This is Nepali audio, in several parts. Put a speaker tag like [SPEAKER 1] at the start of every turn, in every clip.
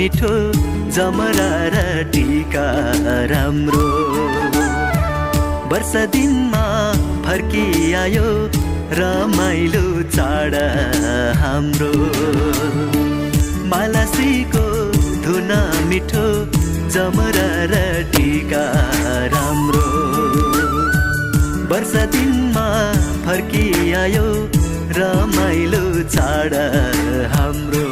[SPEAKER 1] मिठो जमरा र टीका राम्रो वर्ष दिनमा फर्किआयो रमाइलो चाड हाम्रो मालासीको धुन मिठो जमरा र टीका राम्रो वर्ष दिनमा फर्किआयो रमाइलो चाड हाम्रो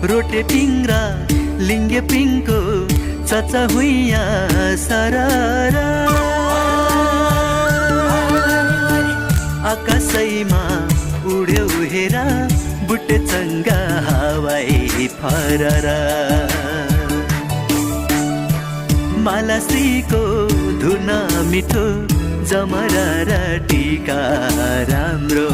[SPEAKER 1] रोटे पिङ्ग्रा लिङ्गे पिङको चचा हुइया सररा आकाशैमा उड्यो हेरा बुट्टे चङ्गा हावाई फररा मालासीको धुन मिठो जमरा र टीका राम्रो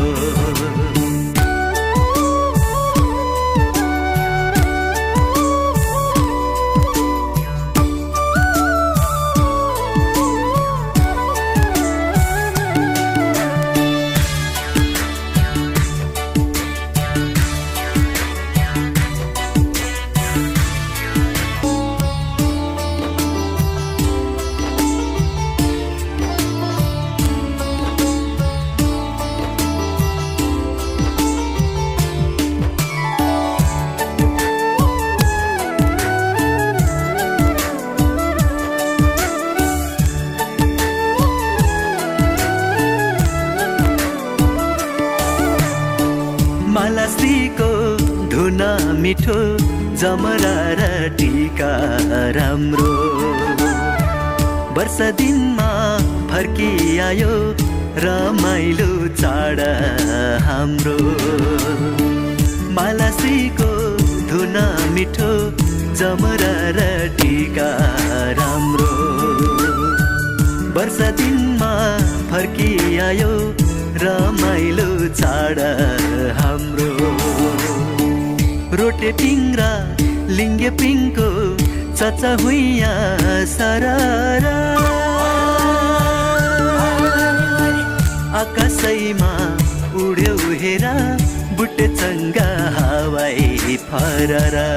[SPEAKER 1] मालासीको धुन मिठो जमरा र टीका राम्रो वर्ष दिनमा फर्किआयो रमाइलो चाड हाम्रो मालासीको धुन मिठो जमरा र टीका राम्रो वर्ष दिनमा फर्किआयो रमाइलो चाड हाम्रो रोटे पिङ्ग्रा लिङ्गे पिङको चचा हुइया सररा आकाशैमा उड्यो हेरा बुट्टे चङ्गा हावाई फररा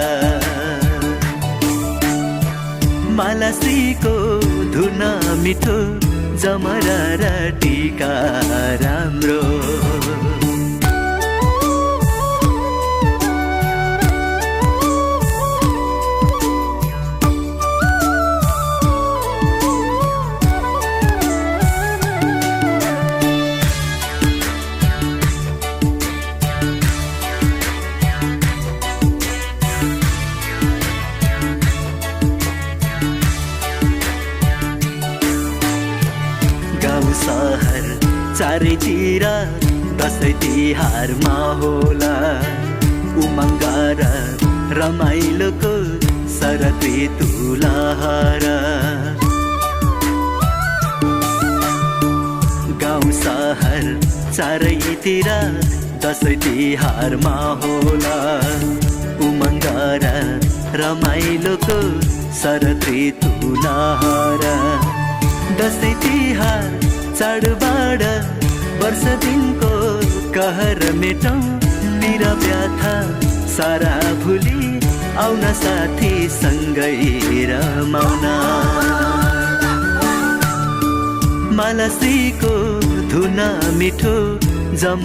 [SPEAKER 1] मालासीको धुन मिठो जमरा र टीका राम्रो सहर चारैतिर दसैँ तिहारमा होला उमङ्ग र रमाइलोको शरद ऋतु लहर गाउँ सहर चारैतिर दसैँ तिहारमा होला उमङ्ग र रमाइलोको शरद ऋतु लहर दसैँ तिहार चाडबाड वर्ष दिनको कहर मेटौँ पिर व्यथा सारा भुली आउन साथी सँगै रमाउन मालासीको धुन मिठो जम